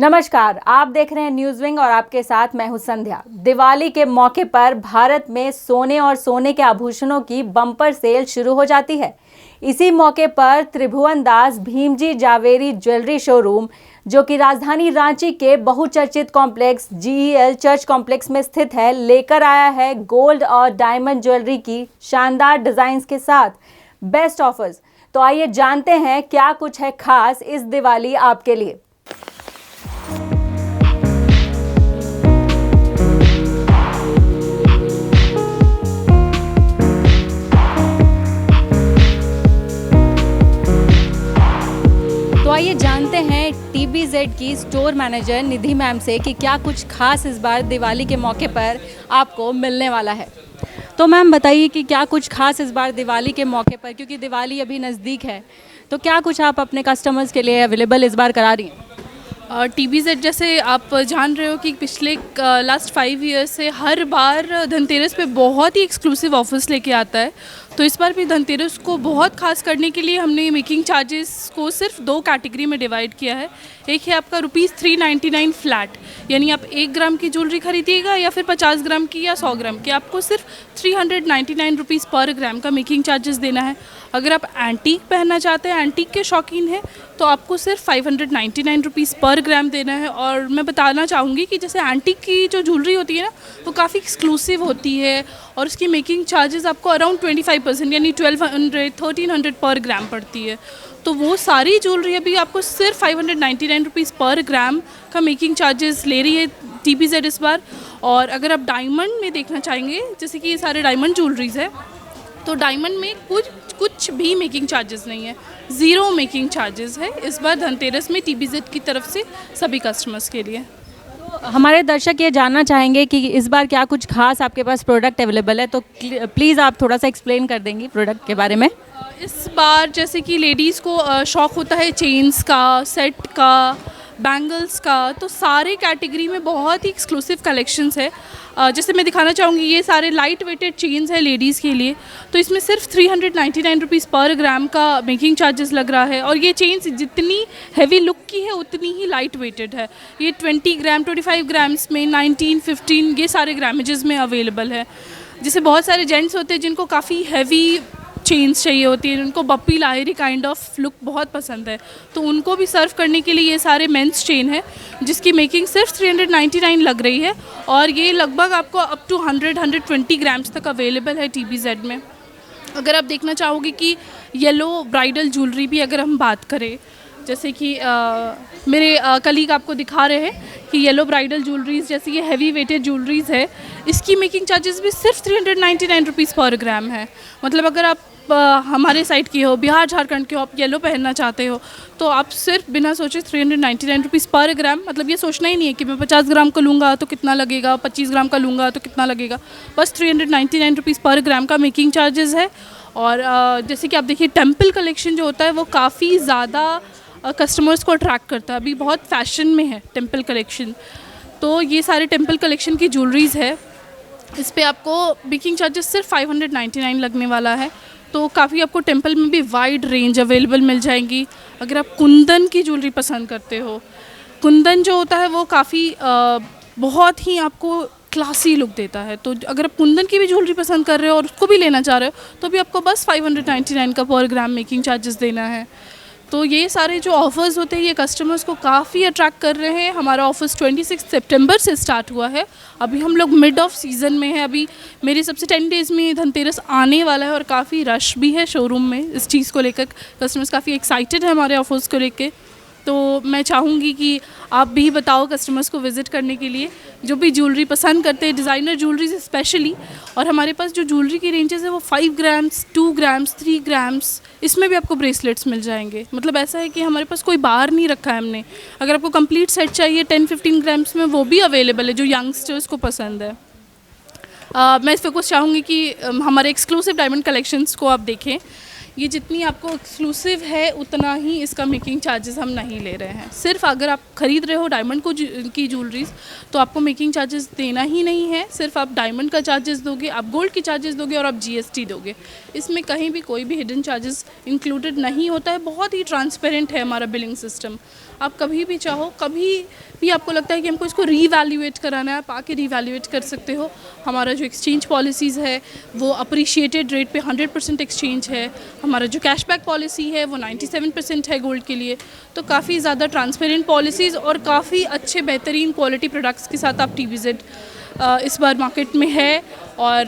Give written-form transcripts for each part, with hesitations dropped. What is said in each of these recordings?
नमस्कार, आप देख रहे हैं न्यूज़ विंग और आपके साथ मैं हूं संध्या। दिवाली के मौके पर भारत में सोने और सोने के आभूषणों की बम्पर सेल शुरू हो जाती है। इसी मौके पर त्रिभुवन दास भीमजी जावेरी ज्वेलरी शोरूम, जो कि राजधानी रांची के बहुचर्चित कॉम्प्लेक्स GEL चर्च कॉम्प्लेक्स में स्थित है, लेकर आया है गोल्ड और डायमंड ज्वेलरी की शानदार डिजाइन्स के साथ बेस्ट ऑफर्स। तो आइए जानते हैं क्या कुछ है खास इस दिवाली आपके लिए। तो आइए जानते हैं TBZ की स्टोर मैनेजर निधि मैम से कि क्या कुछ खास इस बार दिवाली के मौके पर आपको मिलने वाला है। तो मैम बताइए कि क्या कुछ खास इस बार दिवाली के मौके पर, क्योंकि दिवाली अभी नज़दीक है, तो क्या कुछ आप अपने कस्टमर्स के लिए अवेलेबल इस बार करा रही हैं। TBZ जैसे आप जान रहे हो कि पिछले लास्ट 5 ईयर्स से हर बार धनतेरस पे बहुत ही एक्सक्लूसिव ऑफर्स लेके आता है। तो इस बार भी धनतेरस को बहुत खास करने के लिए हमने मेकिंग चार्जेस को सिर्फ 2 कैटेगरी में डिवाइड किया है। एक है आपका ₹399 फ्लैट, यानी आप 1 ग्राम की ज्वेलरी खरीदिएगा या फिर 50 ग्राम की या 100 ग्राम की, आपको सिर्फ ₹399 पर ग्राम का मेकिंग चार्जेस देना है। अगर आप एंटीक पहनना चाहते हैं, एंटीक के शौकीन हैं, तो आपको सिर्फ ₹599 पर ग्राम देना है। और मैं बताना चाहूँगी कि जैसे एंटीक की जो ज्वेलरी होती है ना, वो काफ़ी एक्सक्लूसिव होती है और उसकी मेकिंग चार्जेस आपको अराउंड 25% यानी 1200-1300 पर ग्राम पड़ती है। तो वो सारी ज्वेलरी अभी आपको सिर्फ ₹599 पर ग्राम का मेकिंग चार्जेस ले रही है TBZ इस बार। और अगर आप डायमंड में देखना चाहेंगे, जैसे कि ये सारे डायमंड ज्वेलरीज है, तो डायमंड में कुछ भी मेकिंग चार्जेस नहीं है, 0 मेकिंग चार्जेस है इस बार धनतेरस में TBZ की तरफ से सभी कस्टमर्स के लिए। तो हमारे दर्शक ये जानना चाहेंगे कि इस बार क्या कुछ खास आपके पास प्रोडक्ट अवेलेबल है, तो प्लीज़ आप थोड़ा सा एक्सप्लेन कर देंगी प्रोडक्ट के बारे में। इस बार जैसे कि लेडीज़ को शौक़ होता है चेन्स का, सेट का, बैंगल्स का, तो सारे कैटेगरी में बहुत ही एक्सक्लूसिव कलेक्शंस है। जैसे मैं दिखाना चाहूँगी, ये सारे लाइट वेटेड चेन्स है लेडीज़ के लिए, तो इसमें सिर्फ ₹399 पर ग्राम का मेकिंग चार्जेस लग रहा है। और ये चेन्स जितनी हैवी लुक की है उतनी ही लाइट वेटेड है। ये 20 ग्राम, 25 ग्राम्स में, 19, 15 ये सारे ग्रामेजेस में अवेलेबल है। जैसे बहुत सारे जेंट्स होते हैं जिनको काफ़ी हैवी चेन्स चाहिए होती है, उनको Bappi Lahiri kind of look बहुत पसंद है, तो उनको भी सर्व करने के लिए ये सारे मेंस चेन है, जिसकी मेकिंग सिर्फ 399 लग रही है। और ये लगभग आपको अप टू 100-120 ग्राम्स तक अवेलेबल है TBZ में। अगर आप देखना चाहोगे कि येलो ब्राइडल ज्वेलरी भी अगर हम बात करें, जैसे कि मेरे कलीग आपको दिखा रहे हैं कि येलो ब्राइडल ज्वेलरीज, जैसे ये हैवी वेटेड ज्वेलरीज है, इसकी मेकिंग चार्जेस भी सिर्फ ₹399 पर ग्राम है। मतलब अगर आप हमारे साइड की हो, बिहार झारखंड के हो, आप येलो पहनना चाहते हो, तो आप सिर्फ बिना सोचे ₹399 पर ग्राम, मतलब ये सोचना ही नहीं है कि मैं 50 ग्राम का लूँगा तो कितना लगेगा, 25 ग्राम का लूँगा तो कितना लगेगा, बस ₹399 पर ग्राम का मेकिंग चार्जेस है। और जैसे कि आप देखिए, टेम्पल कलेक्शन जो होता है वो काफ़ी ज़्यादा कस्टमर्स को अट्रैक्ट करता है, अभी बहुत फैशन में है टेम्पल कलेक्शन। तो ये सारे टेम्पल कलेक्शन की ज्वेलरीज़ है, इस पर आपको मेकिंग चार्जेस सिर्फ ₹599 लगने वाला है। तो काफ़ी आपको टेम्पल में भी वाइड रेंज अवेलेबल मिल जाएंगी। अगर आप कुंदन की ज्वेलरी पसंद करते हो, कुंदन जो होता है वो काफ़ी बहुत ही आपको क्लासी लुक देता है, तो अगर आप कुंदन की भी ज्वेलरी पसंद कर रहे हो और उसको भी लेना चाह रहे हो, तो भी आपको बस ₹599 का पर ग्राम मेकिंग चार्जेस देना है। तो ये सारे जो ऑफ़र्स होते हैं ये कस्टमर्स को काफ़ी अट्रैक्ट कर रहे हैं। हमारा ऑफर्स 26 सितंबर से स्टार्ट हुआ है, अभी हम लोग मिड ऑफ सीज़न में है। अभी मेरे सबसे 10 डेज़ में धनतेरस आने वाला है और काफ़ी रश भी है शोरूम में इस चीज़ को लेकर। कस्टमर्स काफ़ी एक्साइटेड है हमारे ऑफर्स को लेकर। तो मैं चाहूँगी कि आप भी बताओ कस्टमर्स को विज़िट करने के लिए, जो भी ज्वेलरी पसंद करते हैं, डिज़ाइनर ज्वेलरीज स्पेशली। और हमारे पास जो ज्वेलरी की रेंजेस है वो 5 ग्राम्स, 2 ग्राम्स, 3 ग्राम्स, इसमें भी आपको ब्रेसलेट्स मिल जाएंगे। मतलब ऐसा है कि हमारे पास कोई बाहर नहीं रखा है हमने। अगर आपको कंप्लीट सेट चाहिए 10-15 ग्राम्स में, वो भी अवेलेबल है जो यंगस्टर्स को पसंद है। मैं इस पर कुछ चाहूँगी कि हमारे एक्सक्लूसिव डायमंड कलेक्शंस को आप देखें। ये जितनी आपको एक्सक्लूसिव है उतना ही इसका मेकिंग चार्जेस हम नहीं ले रहे हैं। सिर्फ अगर आप ख़रीद रहे हो डायमंड की ज्वेलरीज तो आपको मेकिंग चार्जेस देना ही नहीं है, सिर्फ आप डायमंड का चार्जेस दोगे, आप गोल्ड के चार्जेस दोगे और आप GST दोगे। इसमें कहीं भी कोई भी हिडन चार्जेस इंक्लूडेड नहीं होता है। बहुत ही ट्रांसपेरेंट है हमारा बिलिंग सिस्टम। आप कभी भी चाहो, कभी भी आपको लगता है कि हमको इसको रीवैल्यूएट कराना है, आप आके रीवैल्यूएट कर सकते हो। हमारा जो एक्सचेंज पॉलिसीज़ है वो अप्रिशिएटेड रेट पे 100% एक्सचेंज है। हमारा जो कैशबैक पॉलिसी है वो 97% है गोल्ड के लिए। तो काफ़ी ज़्यादा ट्रांसपेरेंट पॉलिसीज़ और काफ़ी अच्छे बेहतरीन क्वालिटी प्रोडक्ट्स के साथ आप TVZ इस बार मार्केट में है और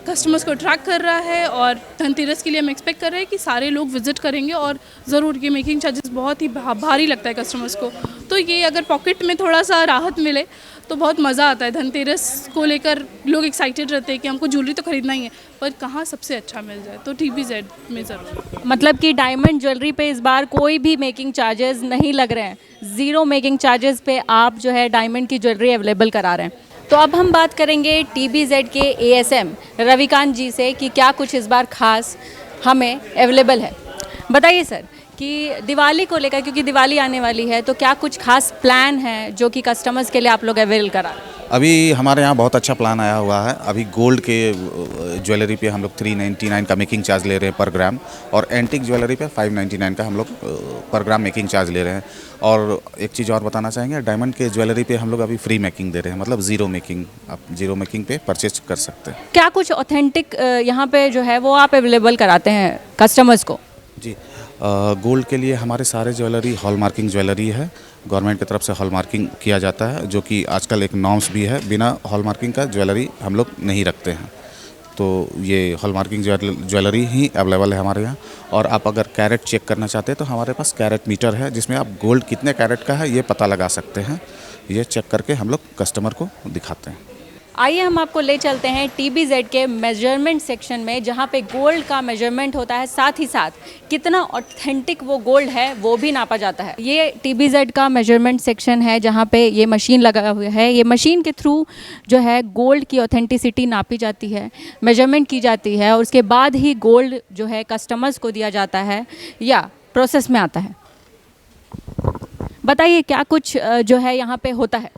कस्टमर्स को अट्रैक्ट कर रहा है। और धनतेरस के लिए हम एक्सपेक्ट कर रहे हैं कि सारे लोग विज़िट करेंगे और ज़रूर ये मेकिंग चार्जेस बहुत ही भारी लगता है कस्टमर्स को। तो ये अगर पॉकेट में थोड़ा सा राहत मिले तो बहुत मज़ा आता है। धनतेरस को लेकर लोग एक्साइटेड रहते हैं कि हमको ज्वेलरी तो ख़रीदना ही है, पर कहाँ सबसे अच्छा मिल जाए, तो TVZ में ज़रूर। मतलब कि डायमंड ज्वेलरी पे इस बार कोई भी मेकिंग चार्जेस नहीं लग रहे हैं, ज़ीरो मेकिंग चार्जेस पे आप जो है डायमंड की ज्वेलरी अवेलेबल करा रहे हैं। तो अब हम बात करेंगे TVZ के ASM रविकांत जी से कि क्या कुछ इस बार खास हमें अवेलेबल है। बताइए सर कि दिवाली को लेकर, क्योंकि दिवाली आने वाली है, तो क्या कुछ खास प्लान है जो कि कस्टमर्स के लिए आप लोग अवेल करा रहे हैं? अभी हमारे यहाँ बहुत अच्छा प्लान आया हुआ है। अभी गोल्ड के ज्वेलरी पे हम लोग 399 का मेकिंग चार्ज ले रहे हैं पर ग्राम, और एंटिक ज्वेलरी पे 599 का हम लोग पर ग्राम मेकिंग चार्ज ले रहे हैं। और एक चीज़ और बताना चाहेंगे, डायमंड के ज्वेलरी पे हम लोग अभी फ्री मेकिंग दे रहे हैं, मतलब ज़ीरो मेकिंग, आप ज़ीरो मेकिंग पे परचेज कर सकते हैं। क्या कुछ ऑथेंटिक यहाँ पे जो है वो आप अवेलेबल कराते हैं कस्टमर्स को? जी, गोल्ड के लिए हमारे सारे ज्वेलरी हॉलमार्किंग ज्वेलरी है। गवर्नमेंट की तरफ से हॉलमार्किंग किया जाता है, जो कि आजकल एक नॉर्म्स भी है। बिना हॉलमार्किंग का ज्वेलरी हम लोग नहीं रखते हैं, तो ये हॉलमार्किंग ज्वेलरी ही अवेलेबल है हमारे यहाँ। और आप अगर कैरेट चेक करना चाहते हैं तो हमारे पास कैरेट मीटर है, जिसमें आप गोल्ड कितने कैरेट का है ये पता लगा सकते हैं। ये चेक करके हम लोग कस्टमर को दिखाते हैं। आइए हम आपको ले चलते हैं TVZ के मेजरमेंट सेक्शन में, जहाँ पे गोल्ड का मेजरमेंट होता है, साथ ही साथ कितना ऑथेंटिक वो गोल्ड है वो भी नापा जाता है। ये TVZ का मेजरमेंट सेक्शन है जहाँ पे ये मशीन लगा हुआ है। ये मशीन के थ्रू जो है गोल्ड की ऑथेंटिसिटी नापी जाती है, मेजरमेंट की जाती है, और उसके बाद ही गोल्ड जो है कस्टमर्स को दिया जाता है या प्रोसेस में आता है। बताइए क्या कुछ जो है यहाँ पे होता है?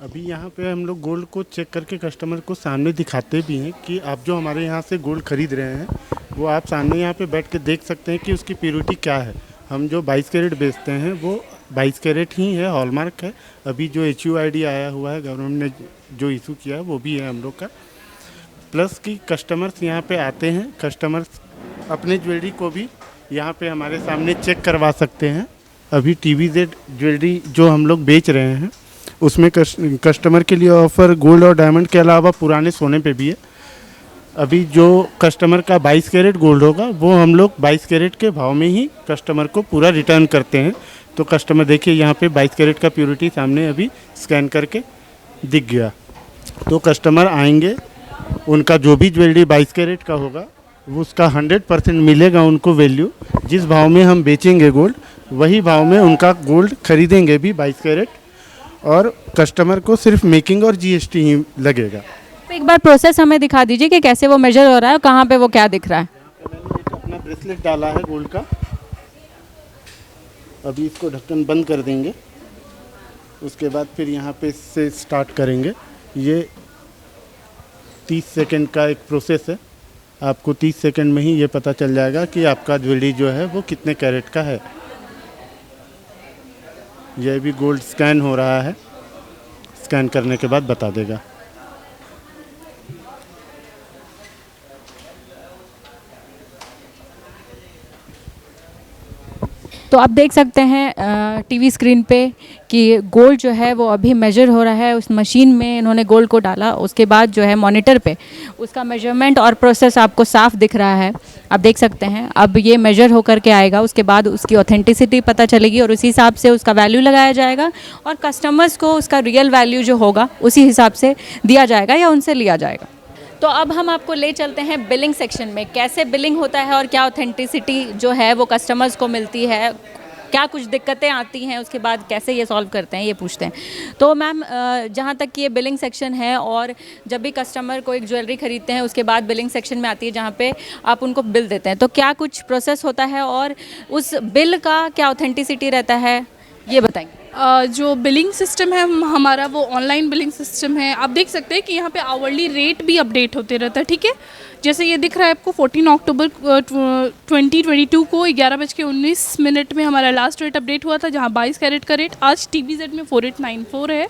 अभी यहाँ पे हम लोग गोल्ड को चेक करके कस्टमर को सामने दिखाते भी हैं कि आप जो हमारे यहाँ से गोल्ड खरीद रहे हैं वो आप सामने यहाँ पे बैठ के देख सकते हैं कि उसकी प्योरिटी क्या है। हम जो 22 कैरेट बेचते हैं वो 22 कैरेट ही है, हॉलमार्क है। अभी जो HUID आया हुआ है, गवर्नमेंट ने जो इशू किया है वो भी है हम लोग का। प्लस कि कस्टमर्स यहाँ पे आते हैं, कस्टमर्स अपने ज्वेलरी को भी यहाँ पे हमारे सामने चेक करवा सकते हैं। अभी TVZ ज्वेलरी जो हम लोग बेच रहे हैं उसमें कस्टमर के लिए ऑफ़र गोल्ड और डायमंड के अलावा पुराने सोने पे भी है। अभी जो कस्टमर का 22 कैरेट गोल्ड होगा वो हम लोग 22 कैरेट के भाव में ही कस्टमर को पूरा रिटर्न करते हैं। तो कस्टमर देखिए यहाँ पे 22 कैरेट का प्योरिटी सामने अभी स्कैन करके दिख गया। तो कस्टमर आएंगे, उनका जो भी ज्वेलरी 22 कैरेट का होगा वो उसका 100% मिलेगा उनको वैल्यू। जिस भाव में हम बेचेंगे गोल्ड वही भाव में उनका गोल्ड खरीदेंगे भी 22 कैरेट, और कस्टमर को सिर्फ मेकिंग और GST ही लगेगा। तो एक बार प्रोसेस हमें दिखा दीजिए कि कैसे वो मेजर हो रहा है, कहाँ पे वो क्या दिख रहा है। मैंने एक अपना ब्रेसलेट डाला है गोल्ड का, अभी इसको ढक्कन बंद कर देंगे, उसके बाद फिर यहाँ पे से स्टार्ट करेंगे। ये 30 सेकंड का एक प्रोसेस है। आपको 30 सेकंड में ही ये पता चल जाएगा कि आपका ज्वेलरी जो है वो कितने कैरेट का है। यह भी गोल्ड स्कैन हो रहा है, स्कैन करने के बाद बता देगा। तो आप देख सकते हैं टीवी स्क्रीन पे कि गोल्ड जो है वो अभी मेजर हो रहा है। उस मशीन में इन्होंने गोल्ड को डाला, उसके बाद जो है मॉनिटर पे उसका मेजरमेंट और प्रोसेस आपको साफ दिख रहा है। आप देख सकते हैं अब ये मेजर होकर के आएगा, उसके बाद उसकी ऑथेंटिसिटी पता चलेगी और उसी हिसाब से उसका वैल्यू लगाया जाएगा और कस्टमर्स को उसका रियल वैल्यू जो होगा उसी हिसाब से दिया जाएगा या उनसे लिया जाएगा। तो अब हम आपको ले चलते हैं बिलिंग सेक्शन में, कैसे बिलिंग होता है और क्या ऑथेंटिसिटी जो है वो कस्टमर्स को मिलती है क्या कुछ दिक्कतें आती हैं, उसके बाद कैसे ये सॉल्व करते हैं, ये पूछते हैं। तो मैम, जहाँ तक कि ये बिलिंग सेक्शन है और जब भी कस्टमर को एक ज्वेलरी खरीदते हैं उसके बाद बिलिंग सेक्शन में आती है जहाँ पे आप उनको बिल देते हैं, तो क्या कुछ प्रोसेस होता है और उस बिल का क्या ऑथेंटिसिटी रहता है, ये बताएंगे। जो बिलिंग सिस्टम है हमारा, वो ऑनलाइन बिलिंग सिस्टम है। आप देख सकते हैं कि यहाँ पे आवरली रेट भी अपडेट होते रहता है, ठीक है। जैसे ये दिख रहा है आपको 14 अक्टूबर 2022 को 11:19 में हमारा लास्ट रेट अपडेट हुआ था, जहाँ 22 कैरेट का रेट आज TBZ में 4894 है।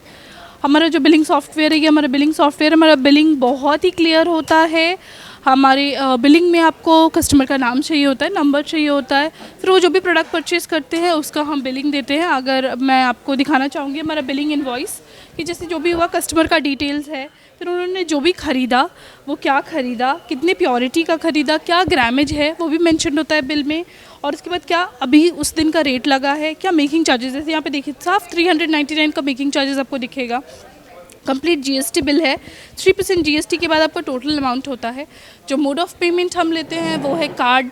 हमारा जो बिलिंग सॉफ्टवेयर है, ये हमारा बिलिंग सॉफ्टवेयर, हमारा बिलिंग बहुत ही क्लियर होता है। हमारे बिलिंग में आपको कस्टमर का नाम चाहिए होता है, नंबर चाहिए होता है, फिर वो जो भी प्रोडक्ट परचेज़ करते हैं उसका हम बिलिंग देते हैं। अगर मैं आपको दिखाना चाहूँगी हमारा बिलिंग इनवॉइस, कि जैसे जो भी हुआ कस्टमर का डिटेल्स है, फिर उन्होंने जो भी ख़रीदा वो क्या ख़रीदा, कितनी प्योरिटी का ख़रीदा, क्या ग्रामेज है वो भी मेंशन होता है बिल में, और उसके बाद क्या अभी उस दिन का रेट लगा है, क्या मेकिंग चार्जेस, जैसे यहाँ पे देखिए साफ 399 का मेकिंग चार्जेस आपको दिखेगा। कंप्लीट GST बिल है, 3% GST के बाद आपका टोटल अमाउंट होता है। जो मोड ऑफ पेमेंट हम लेते हैं वो है कार्ड,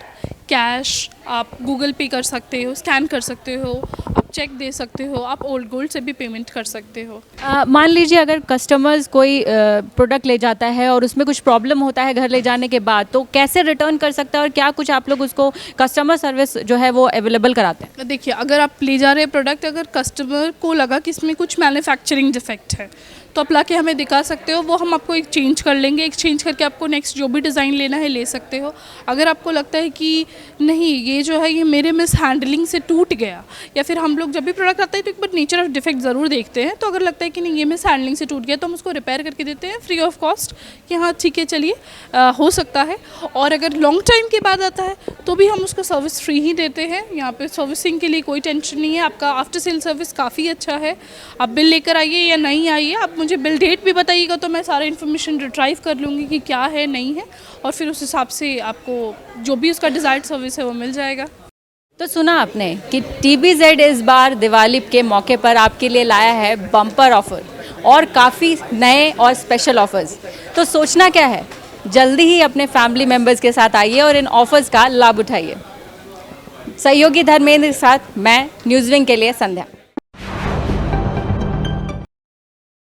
कैश, आप गूगल पे कर सकते हो, स्कैन कर सकते हो, आप चेक दे सकते हो, आप ओल्ड गोल्ड से भी पेमेंट कर सकते हो। मान लीजिए अगर कस्टमर्स कोई प्रोडक्ट ले जाता है और उसमें कुछ प्रॉब्लम होता है घर ले जाने के बाद, तो कैसे रिटर्न कर सकता है और क्या कुछ आप लोग उसको कस्टमर सर्विस जो है वो अवेलेबल कराते हैं? देखिए, अगर आप ले जा रहे हैं प्रोडक्ट, अगर कस्टमर को लगा कि इसमें कुछ मैन्युफैक्चरिंग डिफेक्ट है, तो आप लाके हमें दिखा सकते हो, वो हम आपको एक्सचेंज कर लेंगे। एक्सचेंज करके आपको नेक्स्ट जो भी डिज़ाइन लेना है ले सकते हो। अगर आपको लगता है कि नहीं ये जो है ये मेरे मिस हैंडलिंग से टूट गया, या फिर हम लोग जब भी प्रोडक्ट आता है तो एक बार नेचर ऑफ डिफेक्ट ज़रूर देखते हैं, तो अगर लगता है कि नहीं ये मिस हैंडलिंग से टूट गया तो हम उसको रिपेयर करके देते हैं फ्री ऑफ कॉस्ट, कि हाँ ठीक है चलिए हो सकता है। और अगर लॉन्ग टाइम के बाद आता है तो भी हम उसको सर्विस फ्री ही देते हैं। यहाँ पे सर्विसिंग के लिए कोई टेंशन नहीं है, आपका आफ्टर सेल सर्विस काफ़ी अच्छा है। आप बिल लेकर आइए या नहीं आइए, आप मुझे बिल डेट भी बताइएगा तो मैं सारा इन्फॉर्मेशन रिट्राइव कर लूँगी कि क्या है नहीं है, और फिर उस हिसाब से आपको जो भी उसका डिज़ायर्ड सर्विस है वो मिल जाएगा। तो सुना आपने कि TBZ इस बार दिवाली के मौके पर आपके लिए लाया है बम्पर ऑफ़र और काफ़ी नए और स्पेशल ऑफ़र्स। तो सोचना क्या है, जल्दी ही अपने फैमिली मेम्बर्स के साथ आइए और इन ऑफ़र्स का लाभ उठाइए। सहयोगी धर्मेंद्र के साथ मैं न्यूज़विंग के लिए संध्या।